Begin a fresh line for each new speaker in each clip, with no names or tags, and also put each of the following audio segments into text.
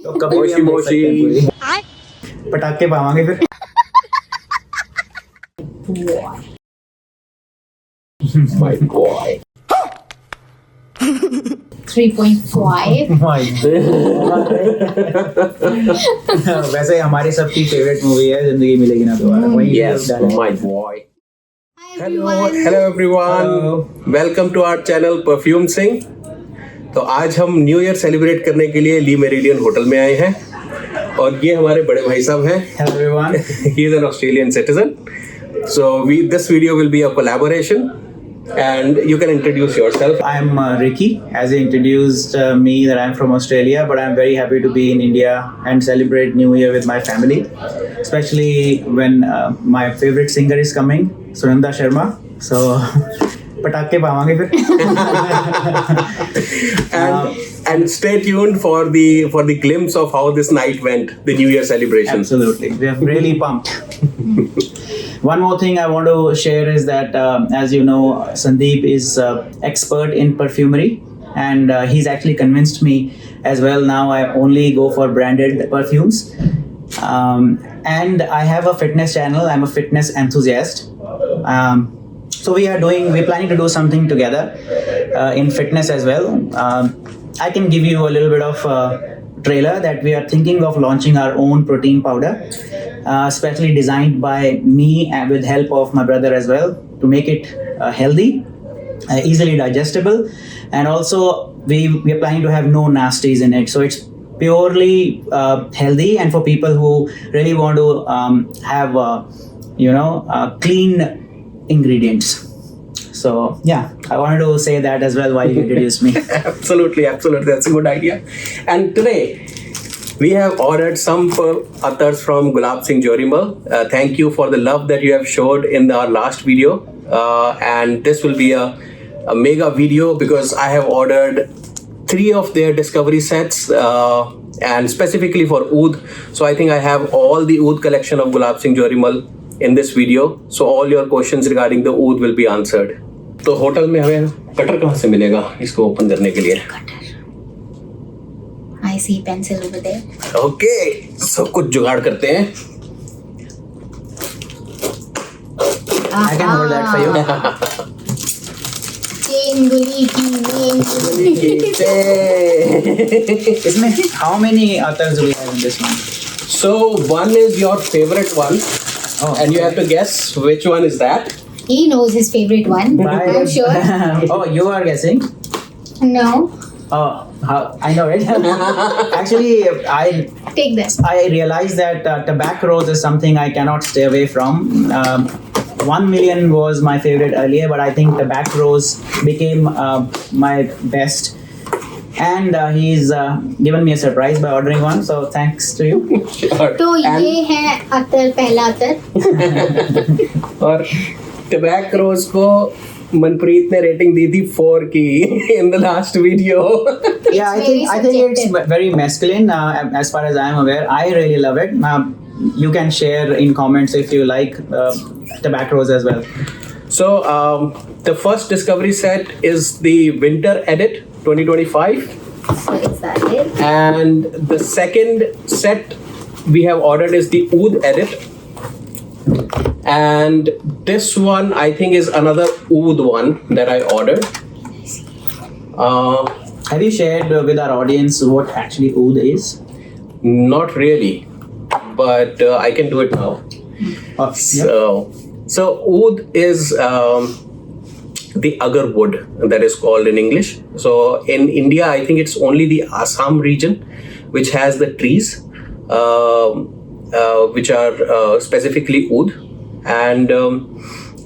तो कभी भी हम देख सकते हैं पूरी। पटाखे पावांगे फिर।
My boy.
3.5.
वैसे हमारी सबकी फेवरेट मूवी है जिंदगी मिलेगी ना दोबारा। वही
Yes,
डाला।
my boy.
Hi
Hello,
everyone.
hello everyone.
Hello.
Welcome to our channel Perfume Sing. तो आज हम न्यू ईयर सेलिब्रेट करने के लिए ली मेरिडियन होटल में आए हैं और ये हमारे बड़े भाई साहब हैं.
Hello everyone.
He is an Australian citizen. So this video will be a collaboration and you can introduce yourself.
I'm Ricky. As you introduced me that I'm from Australia, but I'm very happy to be in India and celebrate New Year with my family, especially when my favorite singer is coming, Sunanda Sharma. So पटाखे पावांगे फिर।
And stay tuned for the glimpse of how this night went, the New Year celebration.
Absolutely, we are really pumped. One more thing I want to share is that, as you know, Sandeep is expert in perfumery, and he's actually convinced me as well. Now I only go for branded perfumes, and I have a fitness channel. I'm a fitness enthusiast. So we're planning to do something together in fitness as well. I can give you a little bit of trailer that we are thinking of launching our own protein powder, specially designed by me and with help of my brother as well, to make it healthy, easily digestible, and also we are planning to have no nasties in it. So it's purely healthy and for people who really want to have clean ingredients. So yeah, I wanted to say that as well while you introduced me.
Absolutely, that's a good idea. And today we have ordered some attars from Gulab Singh Jorimal. Thank you for the love that you have showed in our last video, and this will be a mega video because I have ordered 3 of their discovery sets and specifically for Oud. So I think I have all the Oud collection of Gulab Singh Jorimal in this video, so all your questions regarding the Oud will be answered. तो hotel में हमें cutter कहाँ से मिलेगा इसको open करने के लिए?
I see pencil over there.
Okay, सब कुछ जुगाड़ करते हैं.
I can hold that for you.
Chenguli ki
इसमें how many authors do we have in this one?
So one is your favorite one, and you have to guess which one is that.
He knows his favorite one. I'm sure.
Oh, you are guessing?
No.
I know it. Actually,
Take this.
I realized that tobacco rose is something I cannot stay away from. 1 million was my favorite earlier, but I think tobacco rose became my best. And he's given me a surprise by ordering one, so thanks to you.
Sure.
तो ये है अतर, पहला अतर.
और टबैक रोज को मनप्रीत ने rating दी थी 4 की in the last video.
Yeah, I
very
think it's
subjective.
very masculine as far as I am aware. I really love it. You can share in comments if you like tobacco rose as well.
So the first discovery set is the Winter Edit 2025.
So is that it?
And the second set we have ordered is the Oud Edit. And this one I think is another Oud one that I ordered.
Have you shared with our audience what actually oud is?
Not really, but I can do it now. So Oud is the agar wood that is called in English. So in India, I think it's only the Assam region which has the trees which are specifically Oud, and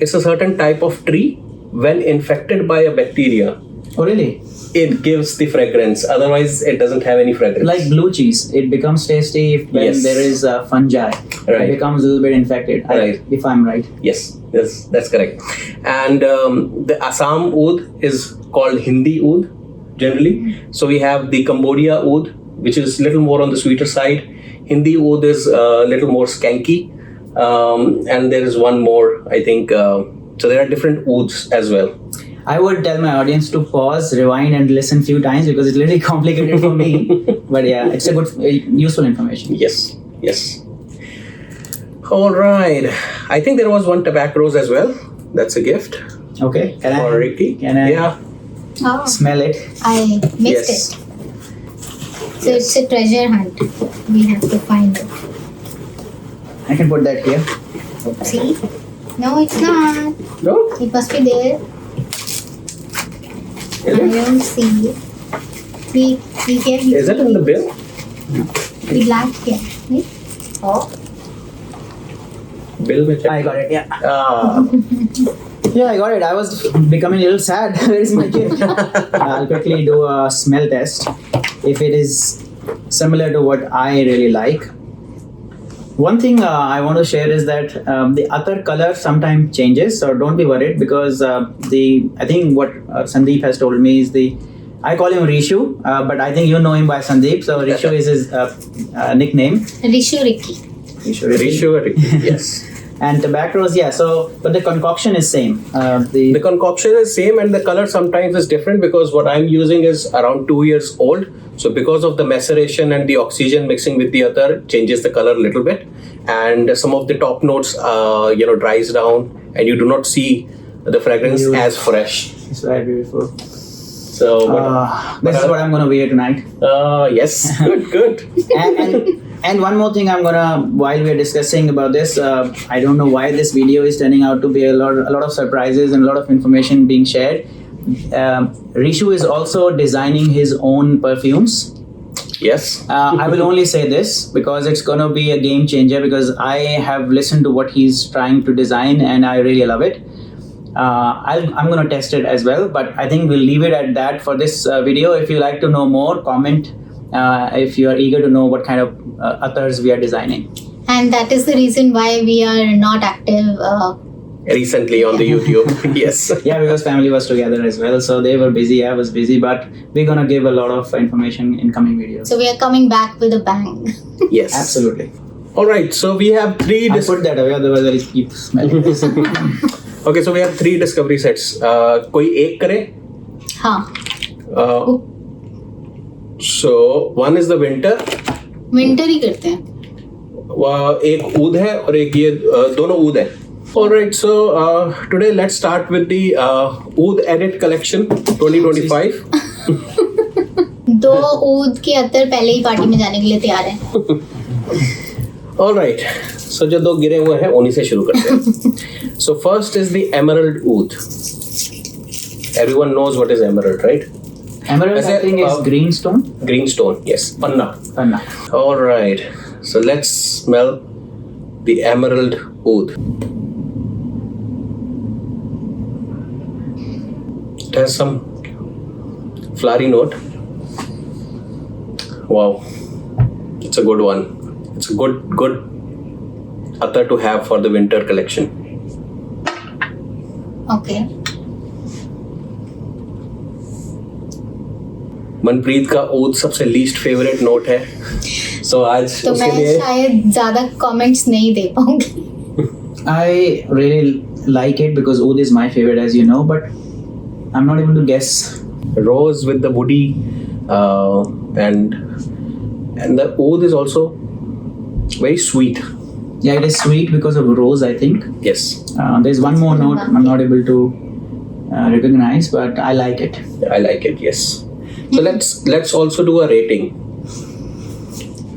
it's a certain type of tree. When infected by a bacteria,
Oh, really?
it gives the fragrance. Otherwise, it doesn't have any fragrance.
Like blue cheese, it becomes tasty when
Yes.
there is fungi.
Right.
It becomes a little bit infected.
Right.
If I'm right.
Yes, that's correct. And the Assam Oud is called Hindi Oud generally. So we have the Cambodia Oud, which is a little more on the sweeter side. Hindi Oud is a little more skanky. And there is one more, I think. So there are different Ouds as well.
I would tell my audience to pause, rewind, and listen few times because it's really complicated for me. But yeah, it's a good, useful information.
Yes, yes. All right. I think there was one tobacco rose as well. That's a gift
Okay, can
for
I?
Ricky.
Can I
Yeah.
Oh,
smell it?
I missed
Yes.
it. So it's a treasure hunt. We have to find it.
I can put that here.
See? No, it's not.
No?
It must be there. I
Is it?
don't see it. We get
Is it in the bill?
We lack here. Right? Oh.
Bill में check.
I got it. Yeah.
Ah,
Yeah, I got it. I was becoming a little sad. Where is my gift? I'll quickly do a smell test. If it is similar to what I really like. One thing I want to share is that the other color sometimes changes, so don't be worried because I think what Sandeep has told me is I call him Rishu, but I think you know him by Sandeep, so Rishu is his nickname.
Rishu Ricky.
Rishu, yes.
And tobacco's, yeah. So, but the concoction is same.
The concoction is same and the color sometimes is different because what I'm using is around 2 years old. So because of the maceration and the oxygen mixing with the other changes the color a little bit, and some of the top notes dries down and you do not see the fragrance
You-
as fresh.
It's very beautiful.
So
This is what I'm gonna wear tonight.
yes, good.
And one more thing, I'm gonna, while we're discussing about this, I don't know why this video is turning out to be a lot of surprises and a lot of information being shared. Rishu is also designing his own perfumes.
Yes.
I will only say this because it's gonna be a game changer because I have listened to what he's trying to design and I really love it. I'm gonna test it as well, but I think we'll leave it at that for this video. If you like to know more, comment. If you are eager to know what kind of attars we are designing.
And that is the reason why we are not active.
Recently on the YouTube. Yes.
Yeah, because family was together as well, so they were busy. I was busy, but we're gonna give a lot of information in coming videos.
So we are coming back with a bang.
Yes.
Absolutely.
All right. So we have three.
I put that away, otherwise I'll keep smelling this.
Okay, so we have 3 discovery sets. कोई एक करे?
हाँ.
So one is the winter.
Winter ही करते हैं.
एक ऊद है और एक ये दोनों ऊद है. All right, so today let's start with the Oud Edit Collection 2025.
दो ऊद के अत्तर पहले ही पार्टी में जाने के लिए तैयार हैं.
All right, so जो 2 गिरे हुए हैं उन्हीं से शुरू करते हैं. So first is the Emerald Oud. Everyone knows what is emerald, right?
Emerald, I think, is green stone.
Green stone, yes. Panna.
Panna.
All right, so let's smell the Emerald Oud. It has some flowery note. Wow, it's a good one. It's a good attar to have for the winter collection.
Okay.
Manpreet का ऊद सबसे least favourite note है. So आज
तो
उसके
मैं
लिए
शायद ज्यादा कमेंट्स नहीं दे पाऊंगी.
I really like it because oud is my favorite, as you know, but I'm not able to guess.
rose with the woody and the oud is also very sweet.
Yeah, it is sweet because of rose, I think.
Yes,
There's one more note I'm not able to recognize, but I like it.
I like it. Yes. So let's also do a rating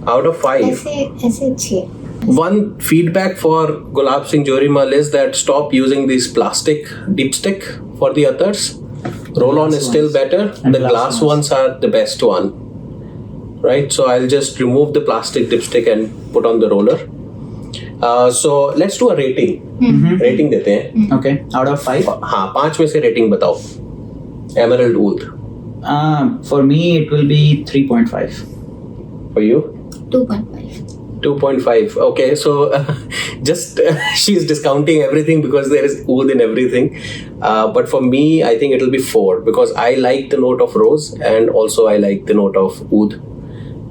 out of 5.
ऐसे अच्छी है.
One feedback for Gulab Singh Jorimal is that stop using these plastic dipstick for the others. Roll-on is still better.
And
The glass ones are the best one. Right? So I'll just remove the plastic dipstick and put on the roller. So let's do a rating. Rating देते हैं.
Okay, out of 5.
हाँ, 5 में से rating बताओ. Emerald Oud.
For me, it will be 3.5.
For you?
2.5.
2.5. Okay, so just she's discounting everything because there is oud in everything. But for me, I think it will be 4 because I like the note of rose and also I like the note of oud.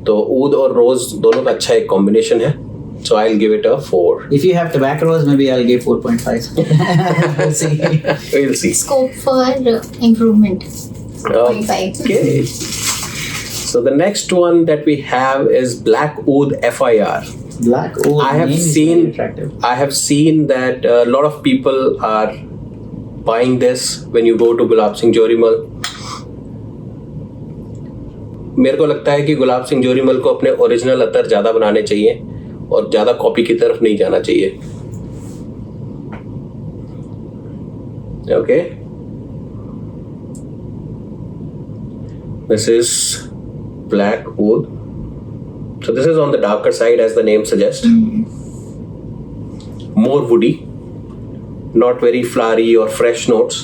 तो oud और rose दोनों का अच्छा एक combination है. So I'll give it a 4.
If you have tobacco rose, maybe I'll give 4.5. We'll see.
We'll see.
Scope for improvement. 0.5.
Okay. So the next one that we have is Black Oud FIR.
Black oud.
I have
name is
seen
very attractive.
I have seen that a lot of people are buying this when you go to Gulab Singh Jorimal. मेरे को लगता है कि गुलाब सिंह जोरीमल को अपने original अतर ज़्यादा बनाने चाहिए और ज़्यादा कॉपी की तरफ नहीं जाना चाहिए. Okay. This is Black Oud. So this is on the darker side, as the name suggests. More woody, not very flowery or fresh notes.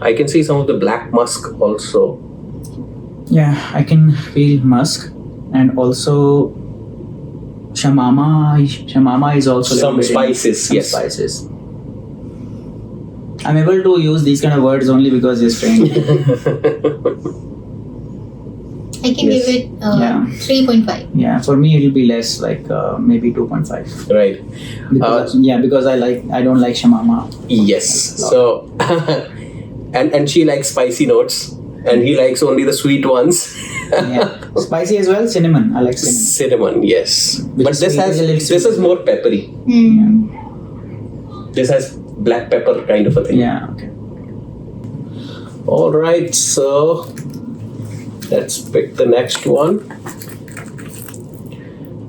I can see some of the black musk also.
Yeah, I can feel musk, and also shamama is also a
Some
little bit in-
spices,
some
yes.
spices. I'm able to use these kind of words only because he's trained.
I can
Yes.
give it
Yeah.
3.5.
Yeah, for me it'll be less, like maybe 2.5.
Right.
Because because I don't like shamama.
Yes. So, and she likes spicy notes, and he likes only the sweet ones.
Yeah, spicy as well. Cinnamon. I like cinnamon.
Cinnamon, yes.
Which
But
is
this
sweet,
has
a little
this
sweet.
is more peppery. This has black pepper kind of a thing.
Yeah. Okay.
All right, so let's pick the next one.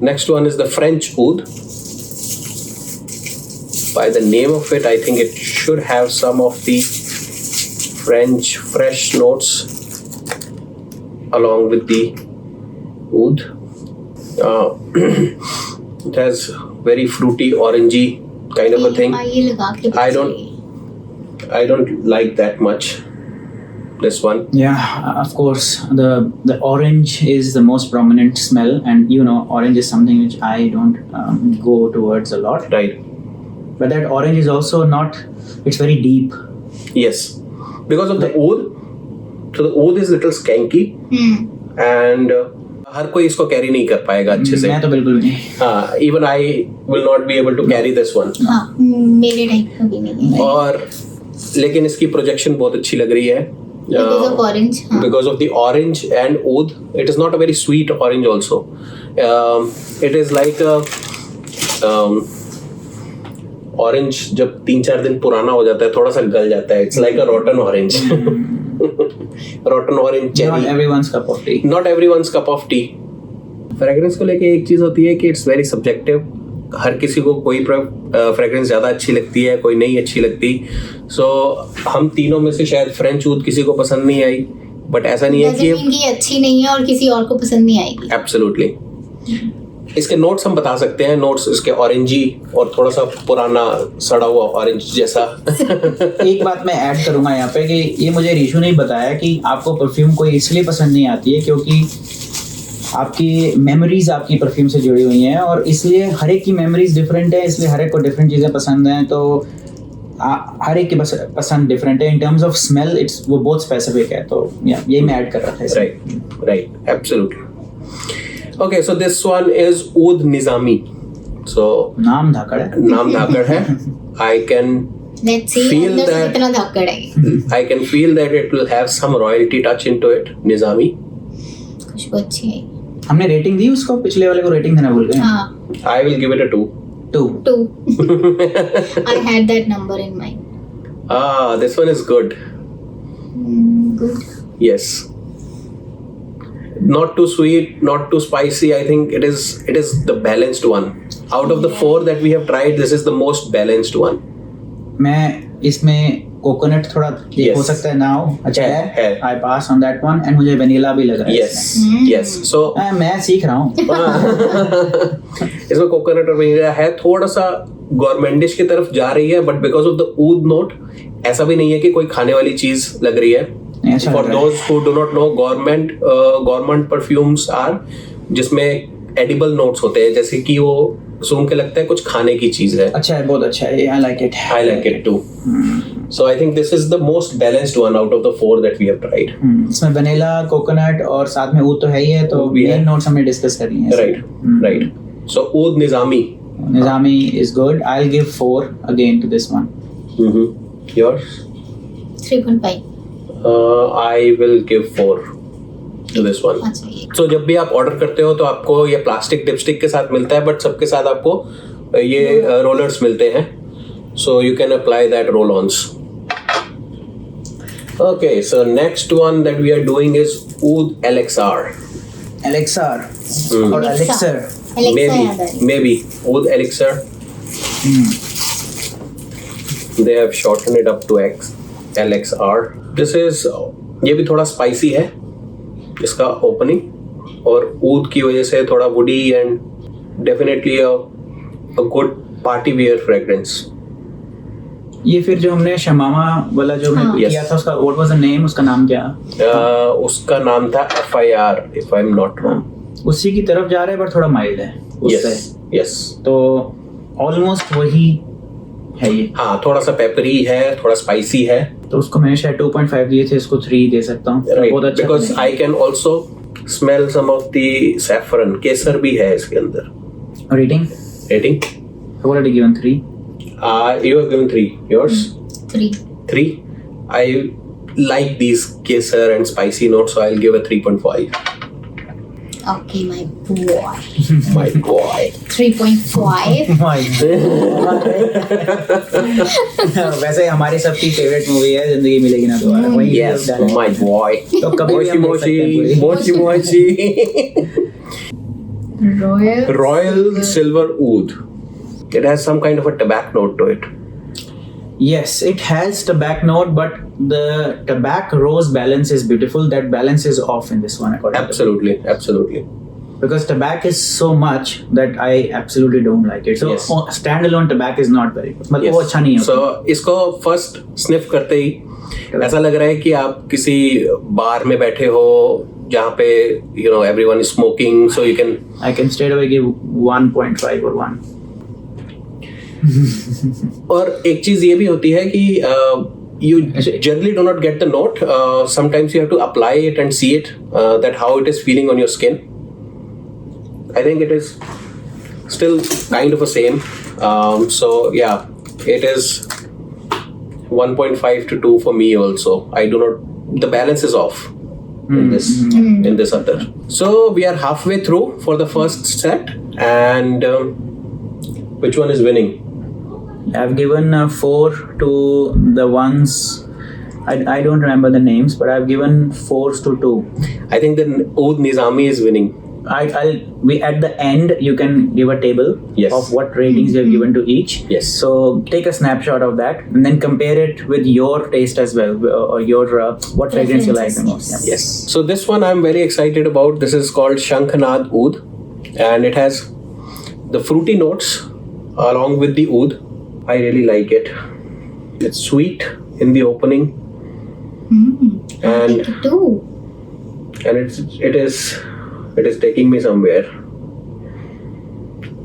Next one is the French Oud. By the name of it, I think it should have some of the French fresh notes along with the oud. It has very fruity, orangey kind of a thing.
ये लगा के
I don't- I don't like that much. This one.
Yeah, of course. The orange is the most prominent smell, and orange is something which I don't go towards a lot.
Right.
But that orange is also not. It's very deep.
Yes. Because of the oud. So the oud is little skanky and हर कोई इसको carry नहीं कर पाएगा अच्छे से.
मैं तो बिल्कुल नहीं.
हाँ, even I will not be able to carry this one.
हाँ मेरे टाइप का भी नहीं है.
और लेकिन इसकी प्रोजेक्शन बहुत अच्छी लग रही है.
Because of orange. हाँ.
Because of the orange and oud, it is not a very sweet orange also. It is like a orange जब 3-4 दिन पुराना हो जाता है थोड़ा सा गल जाता है. It's like a rotten orange. Rotten orange
Not
cherry.
everyone's cup of tea.
Not everyone's cup of tea. Fragrance को लेके एक चीज होती है कि इट्स वेरी सब्जेक्टिव. हर किसी को कोई फ्रेग्रेंस ज्यादा अच्छी लगती है, कोई नहीं अच्छी लगती. सो हम तीनों में से शायद फ्रेंच ऊद किसी को पसंद नहीं आई, बट ऐसा नहीं है
Doesn't mean कि अच्छी नहीं है और किसी और को पसंद नहीं आएगी.
एब्सोल्युटली. इसके नोट्स हम बता सकते हैं. नोट्स इसके ऑरेंजी और थोड़ा सा पुराना सड़ा हुआ ऑरेंज जैसा.
एक बात मैं ऐड करूंगा यहाँ पे कि ये मुझे रीशू ने बताया कि आपको परफ्यूम कोई इसलिए पसंद नहीं आती है क्योंकि आपकी मेमोरीज आपकी परफ्यूम से जुड़ी हुई हैं, और इसलिए हर एक की मेमोरीज डिफरेंट है, इसलिए हर एक को डिफरेंट चीज़ें पसंद हैं. तो हर एक की पसंद डिफरेंट है. In terms of smell it's वो बहुत स्पेसिफिक है. तो यही मैं ऐड कर रहा था.
Right absolutely. Okay, so this one is Oud Nizami. So
नाम धाकड़ है.
नाम धाकड़ है. I can
Let's see
Feel
अंदर से
that-
कितना धाकड़ है.
I can feel that it will have some royalty touch into it. Nizami.
खुशबू अच्छी है.
हमने रेटिंग दी उसको, पिछले वाले को रेटिंग देना भूल गए.
हाँ.
I will give it a 2.
2.
2. I had that number in mind.
This one is good.
Good.
Yes. Not too sweet, not too spicy. I think it is the balanced one. Out of the 4 that we have tried, this is the most balanced one.
मैं इसमें coconut थोड़ा
Yes.
हो सकता है ना हो. अच्छा
है.
I pass on that one, and मुझे वेनिला भी लग रहा है.
Yes, yes. So
मैं सीख रहा हूँ.
इसमें कोकोनट और वनीला है. थोड़ा सा गवर्नमेंटिश की तरफ जा रही है, but because of the oud note ऐसा भी नहीं है कि कोई खाने वाली चीज लग रही है.
अच्छा
फॉर
लग रहा है.
Those who do not know, government perfumes are जिसमें एडिबल नोट्स होते हैं, जैसे कि वो सूंघ के लगता है कुछ खाने की चीज है.
अच्छा है, बहुत अच्छा है. I like it.
I like it too. So I think this is the most balanced one out of the 4 that we have tried.
इसमें वेनिला, कोकोनट और साथ में ऊद तो है ही है. तो
ऊद भी है.
मेन नोट्स हमने डिस्कस कर लिए हैं.
Right, right. So Oud Nizami.
Nizami is good. I'll give 4 again to this one.
Yours?
3.5.
I will give 4. to this one.
अच्छा ये
So जब भी आप ऑर्डर करते हो तो आपको ये प्लास्टिक डिपस्टिक के साथ मिलता है, बट सबके साथ आपको ये रोलर्स मिलते हैं. So you can apply that roll-ons. Okay, so next one that we are doing is Oud Elixir.
Elixir or
Alexa.
elixir.
याद है.
Maybe Oud Elixir. They have shortened it up to LXR. This is ये भी थोड़ा spicy है इसका opening, और ऊद की वजह से थोड़ा woody and definitely a good party wear fragrance.
ये फिर जो हमने शमामा वाला जो
हाँ.
किया था उसका what was the name, उसका नाम क्या?
उसका नाम था FIR if I'm not wrong.
उसी की तरफ जा रहा है पर थोड़ा माइल्ड है उससे.
Yes.
तो ऑलमोस्ट वही है ये.
हाँ, थोड़ा सा पेपरी है, थोड़ा स्पाइसी है.
तो उसको मैंने शायद 2.5 दिए थे, इसको 3 दे सकता हूँ. बहुत अच्छा.
Because I can also smell some of the saffron. केसर भी है इसके अंदर.
Rating
Rating?
I've already given 3.
You have given 3. Yours?
3.
3. I like these kesar and spicy notes, so I'll give a 3.5.
Okay, my boy.
My boy.
3.5.
वैसे हमारी सबकी favourite movie है जिंदगी मिलेगी ना दोबारा. वही
Yes,
डाला है.
my boy.
तो कभी भी हम देख सकते हैं
Mochi
पूरी.
Royal.
Royal Silver Oud. It has some kind of a tobacco note to it.
Yes, it has tobacco note, but the tobacco rose balance is beautiful. That balance is off in this one, according to me.
Absolutely, absolutely.
Because tobacco is so much that I absolutely don't like it. So
Yes.
standalone tobacco is not very good. मतलब वो अच्छा नहीं होता.
So इसको first sniff करते ही ऐसा लग रहा है कि आप किसी बार में बैठे हो जहाँ पे everyone is smoking, so you can.
I can straight away give 1.5 or 1.
और एक चीज ये भी होती है कि you generally do not get the note. Sometimes you have to apply it and see it, that how it is feeling on your skin. I think it is still kind of the same. So yeah, it is 1.5 to 2 for me also. I do not. The balance is off in this other. So we are halfway through for the first set, and which one is winning?
I've given 4 to the ones. I don't remember the names, but I've given 4s to 2.
I think the Oud Nizami is winning.
We at the end you can give a table
Yes.
of what ratings you have given to each.
Yes.
So take a snapshot of that and then compare it with your taste as well, or your what fragrance you like the most.
Preferences,
Yeah.
Yes. So this one I'm very excited about. This is called Shankhnad Oud, and it has the fruity notes along with the oud. I really like it. It's sweet in the opening, and
Two.
it is taking me somewhere.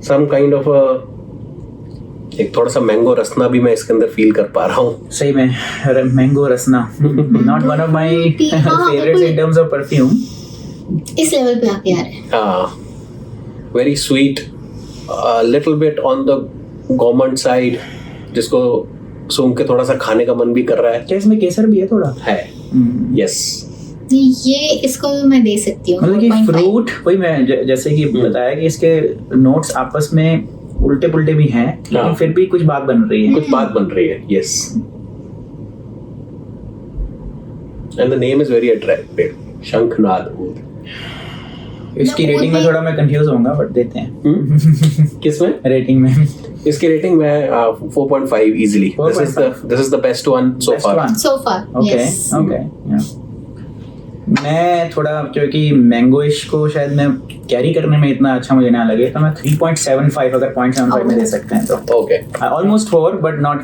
Some kind of a एक थोड़ा सा mango रसना भी मैं इसके अंदर feel कर पा रहा हूँ.
सही में mango Rasna. Not one of my favorites in terms of perfume.
इस लेवल पे आके आ रहे हैं.
Very sweet, a little bit on the gourmand side, जिसको सूंघ के थोड़ा सा खाने का मन भी कर रहा है.
क्या इसमें केसर भी है थोड़ा?
है. Yes.
ये इसको मैं दे सकती हूँ.
मतलब कि
4.5.
फ्रूट वही मैं जैसे कि बताया कि इसके नोट्स आपस में उल्टे पुल्टे भी हैं, लेकिन फिर भी कुछ बात बन रही है.
कुछ बात बन रही है. Yes. And the name is very attractive. Shankhnad Oud.
इसकी रेटिंग में थोड़ा मैं कंफ्यूज होऊंगा, बट देते हैं.
किसमें?
रेटिंग में
इसकी रेटिंग में 4.5 easily.
4.5.
This is the best one so
Best
far.
one.
So far.
Okay
Yes.
Okay. मैं थोड़ा क्योंकि मैंगोइश को शायद मैं कैरी करने में इतना अच्छा मुझे ना लगे, तो मैं 3.75 अगर 0.75 में दे सकते हैं तो.
Okay.
Almost 4, but not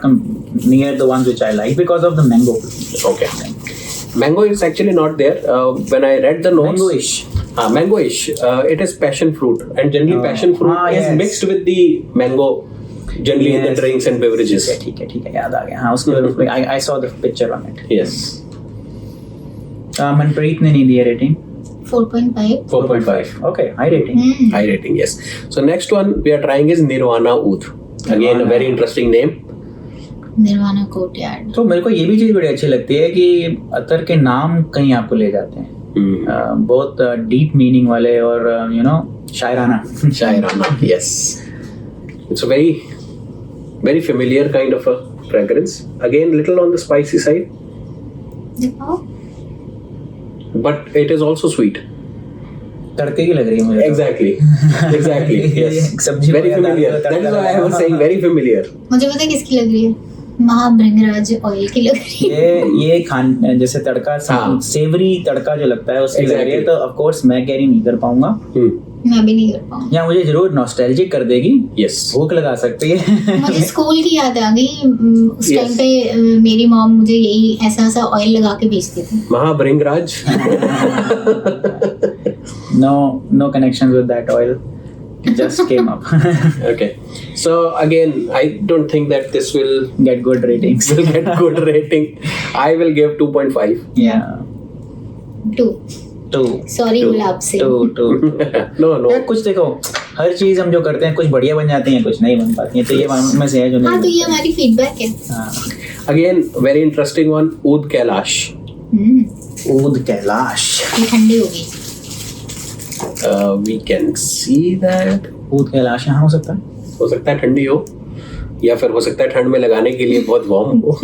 near the ones which I like because of the mango.
Okay. Mango is actually not there. When I read the notes,
Mangoish.
Mangoish. It is passion fruit, and generally passion fruit is
yes.
mixed with the mango, generally in the
Yes.
drinks and beverages.
ठीक है याद आ गया. हाँ उसको I saw the picture on it.
Yes.
Manpreet ने नहीं दिया rating.
4.5.
4.5.
Okay, high rating.
High rating. Yes. So next one we are trying is Nirvana Oud. Again, a
Nirvana.
very interesting name.
Nirvana courtyard.
तो मेरे को ये भी चीज बड़ी अच्छी लगती है कि अतर के नाम कहीं आपको ले जाते हैं. बहुत डीप मीनिंग वाले और you know Shairana.
Shairana, yes. It's a very, very familiar kind of a fragrance. Again, little on the spicy side,
दिखाओ.
but it is also sweet.
तड़के की लग रही है मुझे.
Exactly, exactly. Yes.
सब्जी
Very
वगैरह
familiar.
डाल के
That is
tadka
why I was
लगा.
saying very familiar.
मुझे पता है किसकी लग रही है. महाभृंगराज ऑयल की लग रही है.
ये खान जैसे तड़का
हाँ.
सेवरी तड़का जो लगता है उसकी लग रही है.
Exactly.
तो ऑफ कोर्स मैं कैरी नहीं कर पाऊंगा.
मैं भी नहीं कर पाऊँ.
या मुझे जरूर नॉस्टैल्जिक कर देगी.
Yes.
भूख लगा सकती है.
मुझे स्कूल की याद आ गई. उस टाइम
Yes.
पे मेरी मॉम मुझे यही ऐसा ऐसा ऑयल लगा के भेजती थी.
Mahabringraj.
No connection with that oil. It just came up.
Okay. So again, I don't think that this will
Get good ratings.
get good rating. I will give 2.5.
Yeah.
2.
2.
Sorry
Two.
गुलाब से.
2.
No, no.
यार कुछ देखो, हर चीज हम जो करते हैं कुछ बढ़िया बन जाती हैं, कुछ नहीं बन पाती हैं. तो ये में से है जो
हाँ
नहीं.
तो ये हमारी फीडबैक है.
हाँ.
Again, very interesting one. Oud Kailash.
ऊद Kailash.
ये ठंडी होगी.
We can see that.
ऊद Kailash यहाँ हो सकता है.
हो सकता है ठंडी हो, या फिर हो सकता है ठंड में लगाने के लिए बहुत वार्म हो.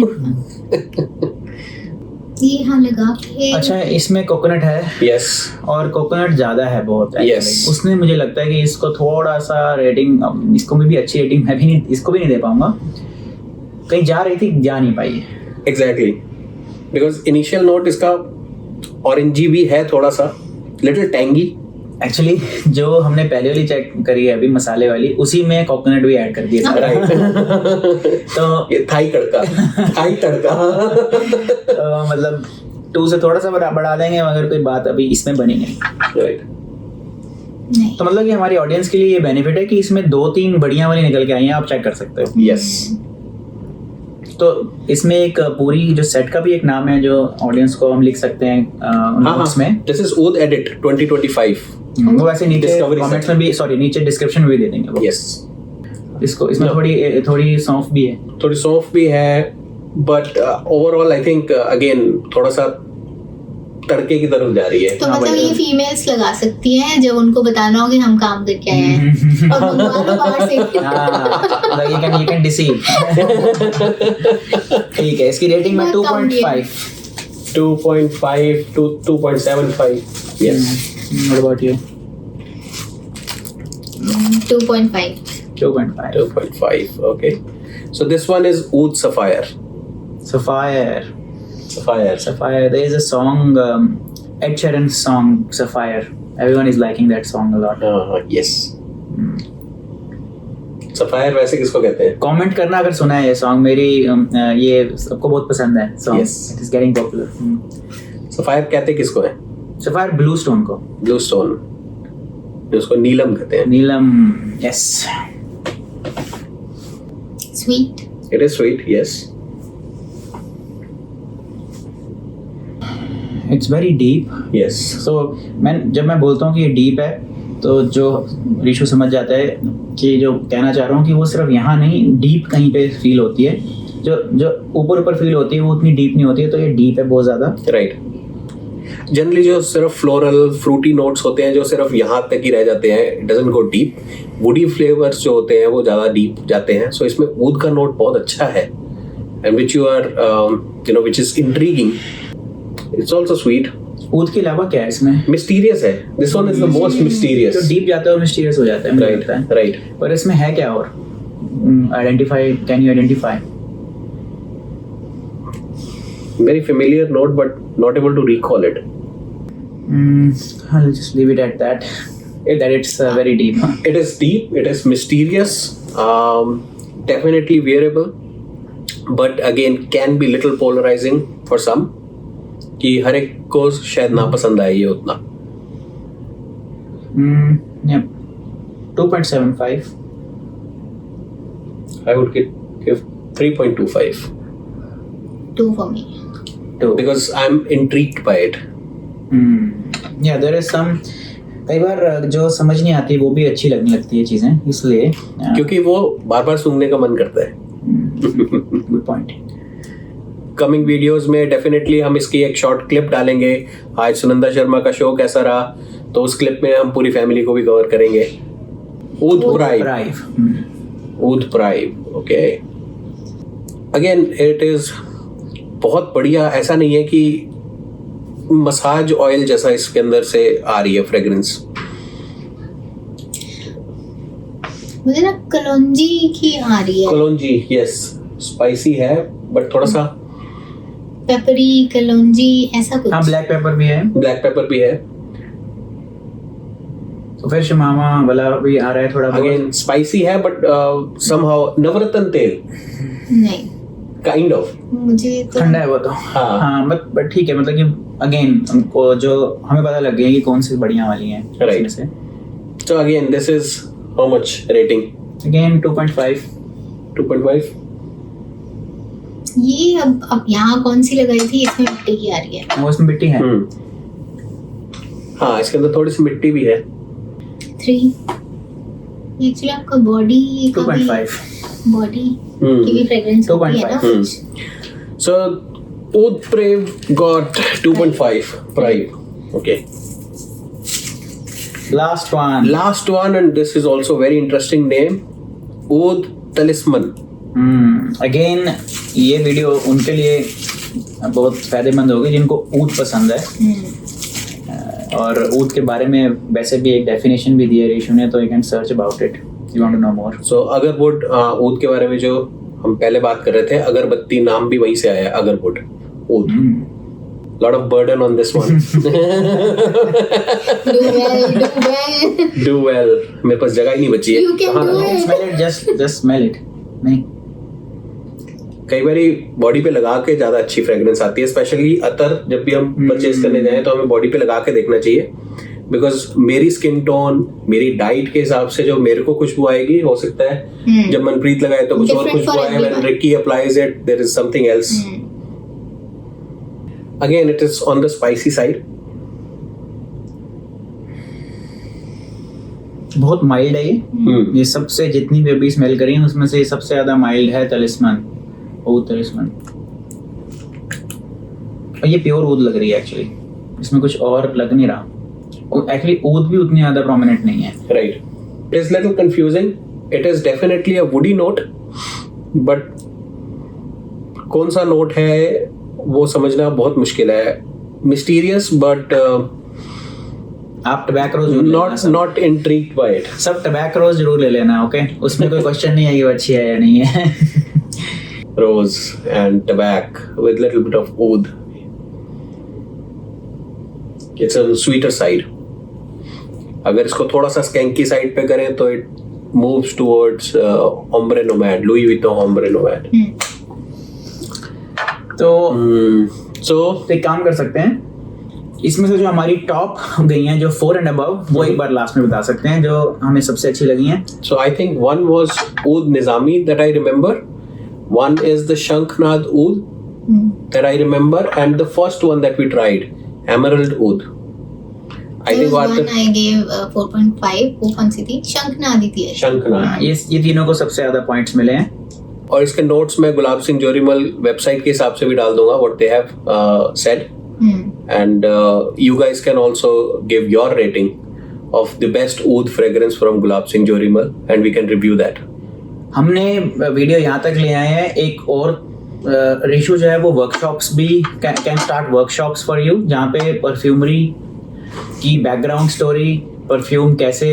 ये यहाँ लगा के.
अच्छा, इसमें कोकोनट है.
Yes.
और कोकोनट ज्यादा है बहुत. actually.
Yes.
उसने मुझे लगता है कि इसको थोड़ा सा रेटिंग, इसको भी अच्छी रेटिंग मैं भी नहीं, इसको भी नहीं दे पाऊंगा. कहीं जा रही थी, जा नहीं पाई.
Exactly. Because initial note इसका ऑरेंजी भी है, थोड़ा सा लिटिल टैंगी.
एक्चुअली जो हमने पहले वाली चेक करी है अभी मसाले वाली, उसी में कोकोनट भी ऐड कर दिया था.
राइट.
तो
ये थाई तड़का. थाई तड़का.
मतलब 2 से थोड़ा सा बढ़ा देंगे, मगर कोई बात अभी इसमें बनी नहीं.
राइट.
नहीं.
तो मतलब कि हमारी ऑडियंस के लिए ये बेनिफिट है कि इसमें 2-3 बढ़िया वाली निकल के आई हैं, आप चेक कर सकते हो.
Yes.
तो इसमें एक पूरी जो सेट का भी एक नाम है जो ऑडियंस को हम लिख सकते हैं नोट्स में.
This is Oud Edit 2025.
वो वैसे नीचे
Discovery
कमेंट्स
set.
में भी, सॉरी नीचे डिस्क्रिप्शन में भी दे देंगे वो.
Yes.
इसको इसमें
No.
थोड़ी सौंफ भी है.
थोड़ी सौंफ भी है, but overall I think again थोड़ा सा तड़के की तरफ जा रही है.
तो
हाँ,
मतलब
भाई.
ये फीमेल्स लगा सकती हैं जब उनको बताना हो कि हम काम करके आए हैं. और मंगवा लो बाहर से.
हाँ, you can deceive. ठीक है, इसकी रेटिंग में
बहुत कम
2.5.
2.5 to 2.75. Yes.
What about you?
2.5.
2.5.
2.5. Okay. So this one is Oud Sapphire.
Sapphire.
Sapphire.
Sapphire. There is a song, Ed Sheeran's song, Sapphire. Everyone is liking that song a lot.
Yes. Sapphire वैसे किसको कहते हैं?
Comment करना अगर सुना है ये song. मेरी ये सबको बहुत पसंद है song.
Yes.
It is getting popular.
Sapphire कहते किसको है?
Sapphire ब्लू स्टोन को.
Blue stone. उसको नीलम कहते हैं.
नीलम. Yes.
Sweet.
It is sweet. Yes.
It's very deep.
Yes.
So जब मैं बोलता हूँ कि ये डीप है, तो जो रिशु समझ जाता है कि जो कहना चाह रहा हूँ कि वो सिर्फ यहाँ नहीं, डीप कहीं पे फील होती है. जो ऊपर फील होती है वो उतनी डीप नहीं होती है. तो ये डीप है बहुत ज़्यादा.
राइट. जनरली जो सिर्फ फ्लोरल फ्रूटी नोट्स होते हैं जो सिर्फ यहाँ तक ही रह जाते हैं, it doesn't go deep. Woody flavours जो होते हैं वो ज़्यादा डीप जाते हैं. सो इसमें ऊद का नोट बहुत अच्छा है, and which you are which is intriguing. It's also sweet.
Oud के अलावा क्या है इसमें?
मिस्टीरियस है. This one is the most mysterious.
जो डीप जाता है और मिस्टीरियस हो जाता है, मुझे लगता है.
राइट.
पर इसमें है क्या और? Identify, can you identify?
Very familiar note, but not able to recall it.
I'll just leave it at that. That it's very deep. Huh?
It is deep. It is mysterious. Definitely wearable, but again can be little polarizing for some. कि हर एक को शायद ना पसंद आए ये उतना.
Yeah. 2.75.
I would give 3.25
2 for me.
2.
because I'm intrigued by it.
Yeah, there is some. कई बार जो समझ नहीं आती वो भी अच्छी लगने लगती है चीजें, इसलिए.
क्योंकि वो बार बार सूंघने का मन करता है.
Good point.
कमिंग वीडियोस में डेफिनेटली हम इसकी एक शॉर्ट क्लिप डालेंगे। आज सुनंदा शर्मा का शो कैसा रहा, तो उस क्लिप में हम पूरी फैमिली को भी कवर करेंगे। ऊद प्राइव, ऊद प्राइव, ओके। अगेन इट इज बहुत बढ़िया। ऐसा नहीं है कि मसाज ऑयल जैसा इसके अंदर से आ रही है फ्रेग्रेंस।
मुझे ना कलौंजी की आ रही है।
कलौंजी, यस, स्पाइसी है बट थोड़ा सा
पेपरी, कलौंजी, ऐसा कुछ।
हाँ, ब्लैक पेपर भी है,
ब्लैक पेपर भी है।
तो फिर शिमामा वाला भी आ रहा है थोड़ा बहुत।
अगेन स्पाइसी है बट समहाउ नवरत्न तेल
नहीं,
काइंड ऑफ।
मुझे तो
ठंडा है वो तो।
हाँ।
हाँ, बट ठीक है, मतलब कि अगेन हमको जो हमें पता लग गया कि कौन सी बढ़िया वाली हैं
Right.
इसमें से।
So again, this is how much rating?
Again 2.5।
2.5?
ये अब यहाँ कौन सी लगाई थी, इसमें मिट्टी की आ रही है।
वो उसमें मिट्टी है।
हाँ, इसके अंदर थोड़ी सी मिट्टी भी है।
3 एक्चुअली आपका बॉडी का भी
2.5।
बॉडी की भी फ्रेग्रेंस होती है ना
2.5,
कुछ।
So Oud Prive got 2.5 Prive. Okay.
Last one.
Last one, and this is also very interesting name, Oud Talisman.
Again ये वीडियो उनके लिए बहुत फायदेमंद होगी जिनको ऊद पसंद है। और ऊद के बारे में वैसे भी एक डेफिनेशन भी दी है ऋषु ने, तो you can search about it, you want to know more.
So agarwood, oud के बारे में जो हम पहले बात कर रहे थे, अगरबत्ती नाम भी वहीं से आया है, agarwood, ऊद। Lot of burden on this one. Do well. मेरे पास जगह ही नहीं बची है।
You can
कहाँ
do
लगाऊं?
it.
Smell it, just smell it. नहीं,
कई बारी बॉडी पे लगा के ज्यादा अच्छी फ्रेग्रेंस आती है, स्पेशली अतर जब भी हम परचेज करने जाएं तो हमें बॉडी पे लगा के देखना चाहिए। बिकॉज मेरी स्किन टोन, मेरी डाइट के हिसाब से जो मेरे को खुशबू आएगी, हो सकता है जब मनप्रीत लगाए तो कुछ और
Different
खुशबू
for
आए, when
everyone.
Ricky applies it there is something else. Again it is on the spicy side.
बहुत माइल्ड है ये। ये सबसे जितनी भी अभी स्मेल करी है उसमें से ये सबसे ज्यादा माइल्ड है तलिस्मान, ऊद तलिस्मान। और ये प्योर ऊद लग रही है एक्चुअली, इसमें कुछ और लग नहीं रहा। एक्चुअली ऊद भी उतनी ज्यादा प्रोमिनेंट नहीं है।
Right. It is little confusing. It is definitely a woody note, but कौन सा नोट है वो समझना बहुत मुश्किल है। Mysterious, but
आप tobacco
not intrigued by it.
सब टबैको जरूर ले लेना, ओके? उसमें कोई क्वेश्चन नहीं है कि वो अच्छी है या नहीं है।
Rose and tobacco with little bit of oud. It's on sweeter side. अगर इसको थोड़ा सा स्कैंकी साइड पे करें तो it moves towards ombre nomade, Louis Vuitton ombre nomade.
तो
So
एक काम कर सकते हैं, इसमें से जो हमारी टॉप गई हैं जो 4 and above, वो एक बार लास्ट में बता सकते हैं जो हमें सबसे अच्छी लगी हैं।
I think one was Oud Nizami that I remember. One is the Shankhnad Oud that I remember, and the first one that we tried, Emerald Oud. I think what
one I gave 4.5. वो कौन सी थी? शंखनादी थी।
Shankhnad.
ये तीनों को सबसे ज्यादा points मिले हैं।
और इसके नोट्स मैं गुलाब सिंह जोरीमल वेबसाइट के हिसाब से भी डाल दूंगा what they have said, and you guys can also give your rating of the best oud fragrance from Gulab Singh Jorimal and we can review that.
हमने वीडियो यहाँ तक ले आए हैं। एक और रिशु जो है वो वर्कशॉप्स भी can start workshops for you, जहाँ पे परफ्यूमरी की बैकग्राउंड स्टोरी, परफ्यूम कैसे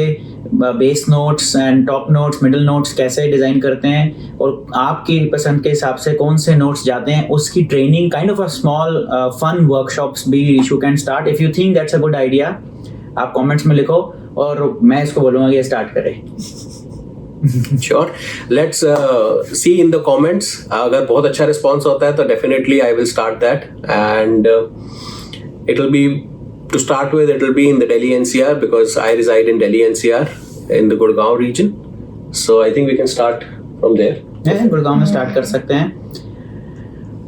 base notes and top notes, middle notes कैसे डिजाइन करते हैं और आपकी पसंद के हिसाब से कौन से नोट्स जाते हैं, उसकी training, kind of a small fun workshops भी Rishu can start. If you think that's a good idea, आप कमेंट्स में लिखो और मैं इसको बोलूँगा ये स्टार्ट करें।
Sure. Let's see in the comments. अगर बहुत अच्छा रिस्पॉन्स होता है तो definitely I will start that, and it will be, to start with, it will be in the Delhi NCR because I reside in Delhi NCR in the Gurgaon region. So I think we can start from there.
Gurgaon में start कर सकते हैं।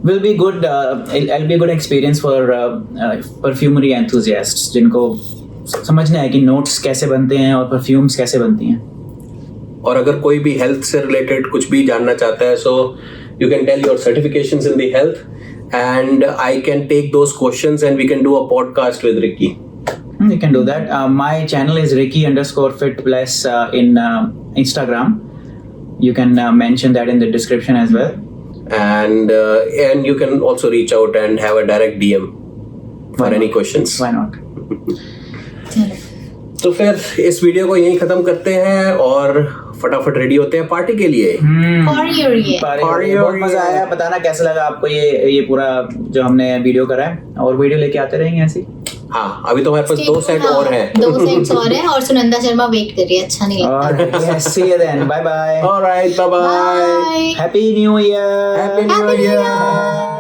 Will be good. It'll be a good experience for perfumery enthusiasts जिनको समझना है कि notes कैसे बनते हैं और परफ्यूम्स कैसे बनती हैं।
और अगर कोई भी हेल्थ से रिलेटेड कुछ भी जानना चाहता है, so you can tell your certifications in the health and I can take those questions and we can do a podcast with Ricky.
You can do that. My channel is Ricky_Fit+ in Instagram. You can mention that in the description as well.
And you can also reach out and have a direct DM for
Why
any
not?
questions.
Why not?
चलो
तो फिर इस video को यहीं खत्म करते हैं और फटाफट रेडी होते हैं पार्टी के लिए.
फॉर योर ये
बहुत मजा आया. बताना कैसा लगा आपको ये पूरा जो हमने वीडियो करा है, और वीडियो लेके आते रहेंगे ऐसी.
हाँ, अभी तो हमारे पास 2 सेट और हैं.
2 सेट्स और हैं और सुनंदा शर्मा वेट कर रही है. अच्छा नहीं लगता.
और see you then. Bye bye.
All right, bye bye.
Bye.
Happy New Year.
Happy New Year.